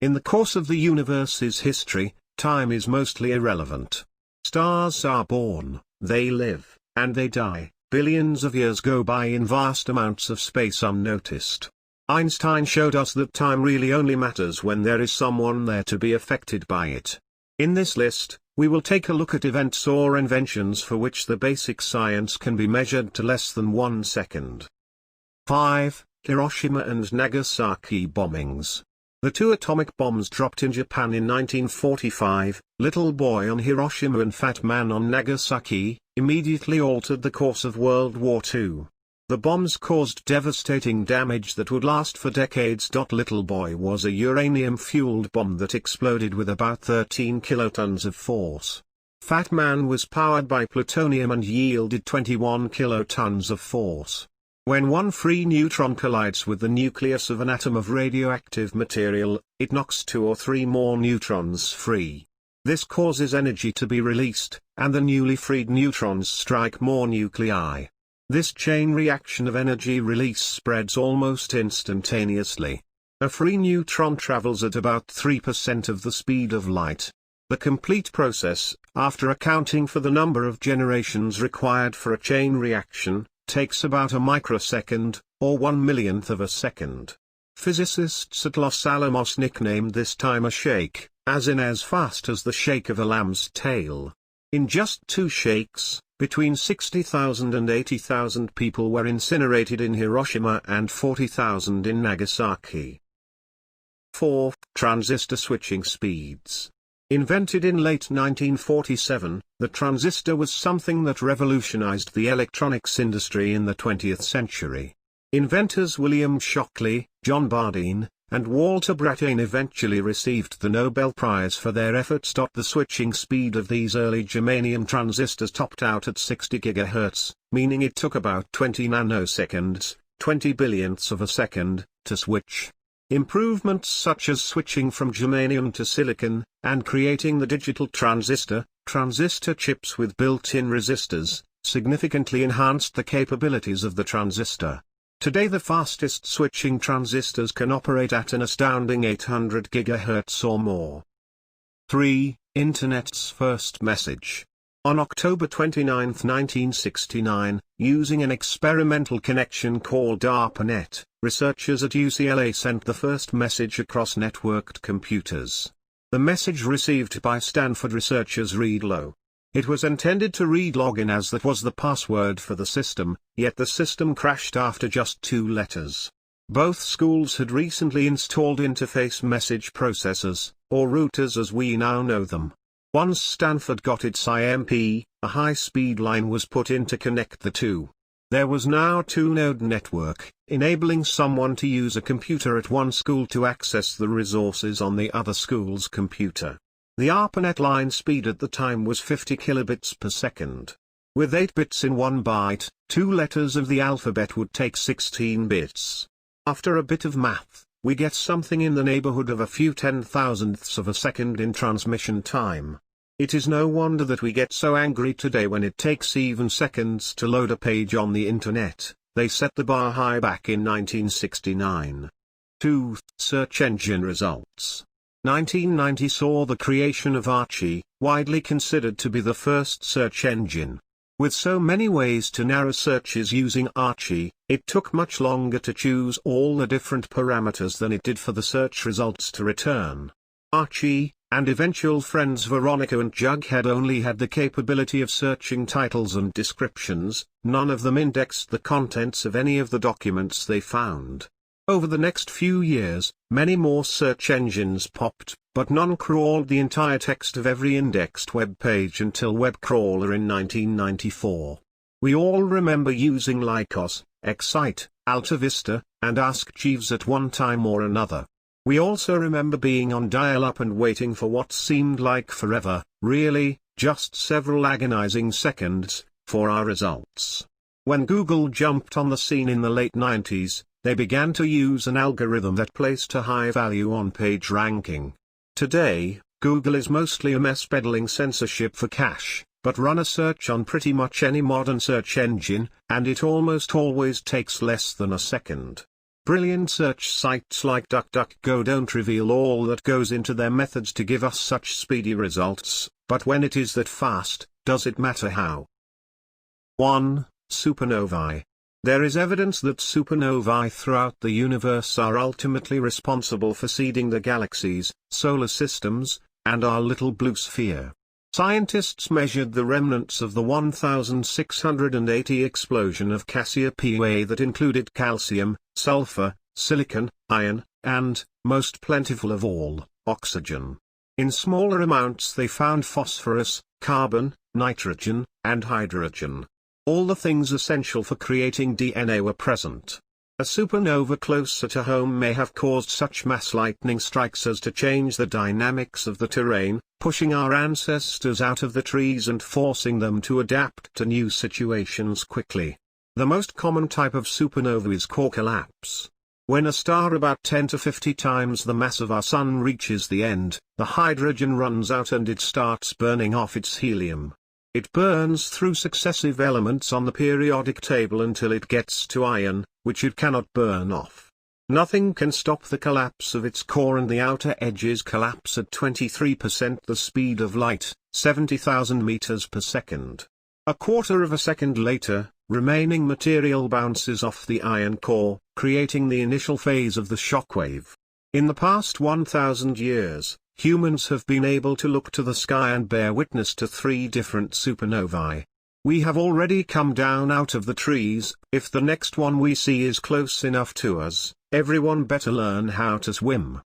In the course of the universe's history, time is mostly irrelevant. Stars are born, they live, and they die. Billions of years go by in vast amounts of space unnoticed. Einstein showed us that time really only matters when there is someone there to be affected by it. In this list, we will take a look at events or inventions for which the basic science can be measured to less than 1 second. 5. Hiroshima and Nagasaki bombings. The 2 atomic bombs dropped in Japan in 1945, Little Boy on Hiroshima and Fat Man on Nagasaki, immediately altered the course of World War II. The bombs caused devastating damage that would last for decades. Little Boy was a uranium-fueled bomb that exploded with about 13 kilotons of force. Fat Man was powered by plutonium and yielded 21 kilotons of force. When one free neutron collides with the nucleus of an atom of radioactive material, it knocks 2 or 3 more neutrons free. This causes energy to be released, and the newly freed neutrons strike more nuclei. This chain reaction of energy release spreads almost instantaneously. A free neutron travels at about 3% of the speed of light. The complete process, after accounting for the number of generations required for a chain reaction, takes about a microsecond, or 1/millionth of a second. Physicists at Los Alamos nicknamed this time a shake, as in as fast as the shake of a lamb's tail. In just 2 shakes, between 60,000 and 80,000 people were incinerated in Hiroshima and 40,000 in Nagasaki. 4. Transistor switching speeds. Invented in late 1947, the transistor was something that revolutionized the electronics industry in the 20th century. Inventors William Shockley, John Bardeen, and Walter Brattain eventually received the Nobel Prize for their efforts. The switching speed of these early germanium transistors topped out at 60 GHz, meaning it took about 20 nanoseconds, 20 billionths of a second, to switch. Improvements such as switching from germanium to silicon, and creating the digital transistor chips with built-in resistors, significantly enhanced the capabilities of the transistor. Today the fastest switching transistors can operate at an astounding 800 GHz or more. 3. Internet's first message. On October 29, 1969, using an experimental connection called ARPANET, researchers at UCLA sent the first message across networked computers. The message received by Stanford researchers read "Hello." It was intended to read login as that was the password for the system, yet the system crashed after just 2 letters. Both schools had recently installed interface message processors, or routers as we now know them. Once Stanford got its IMP, a high-speed line was put in to connect the two. There was now a 2-node network, enabling someone to use a computer at one school to access the resources on the other school's computer. The ARPANET line speed at the time was 50 kilobits per second. With 8 bits in 1 byte, 2 letters of the alphabet would take 16 bits. After a bit of math, we get something in the neighborhood of a few 10,000ths of a second in transmission time. It is no wonder that we get so angry today when it takes even seconds to load a page on the internet. They set the bar high back in 1969. 2. Search engine results. 1990 saw the creation of Archie, widely considered to be the first search engine. With so many ways to narrow searches using Archie, it took much longer to choose all the different parameters than it did for the search results to return. Archie, and eventual friends Veronica and Jughead only had the capability of searching titles and descriptions, none of them indexed the contents of any of the documents they found. Over the next few years, many more search engines popped, but none crawled the entire text of every indexed web page until WebCrawler in 1994. We all remember using Lycos, Excite, AltaVista, and Ask Jeeves at one time or another. We also remember being on dial-up and waiting for what seemed like forever, really, just several agonizing seconds, for our results. When Google jumped on the scene in the late 90s, they began to use an algorithm that placed a high value on page ranking. Today, Google is mostly a mess peddling censorship for cash, but run a search on pretty much any modern search engine, and it almost always takes less than a second. Brilliant search sites like DuckDuckGo don't reveal all that goes into their methods to give us such speedy results, but when it is that fast, does it matter how? 1. Supernovae. There is evidence that supernovae throughout the universe are ultimately responsible for seeding the galaxies, solar systems, and our little blue sphere. Scientists measured the remnants of the 1680 explosion of Cassiopeia that included calcium, sulfur, silicon, iron, and, most plentiful of all, oxygen. In smaller amounts they found phosphorus, carbon, nitrogen, and hydrogen. All the things essential for creating DNA were present. A supernova closer to home may have caused such mass lightning strikes as to change the dynamics of the terrain, pushing our ancestors out of the trees and forcing them to adapt to new situations quickly. The most common type of supernova is core collapse. When a star about 10 to 50 times the mass of our Sun reaches the end, the hydrogen runs out and it starts burning off its helium. It burns through successive elements on the periodic table until it gets to iron, which it cannot burn off. Nothing can stop the collapse of its core, and the outer edges collapse at 23% the speed of light, 70,000 meters per second. A quarter of a second later, remaining material bounces off the iron core, creating the initial phase of the shockwave. In the past 1,000 years, humans have been able to look to the sky and bear witness to 3 different supernovae. We have already come down out of the trees. If the next one we see is close enough to us, everyone better learn how to swim.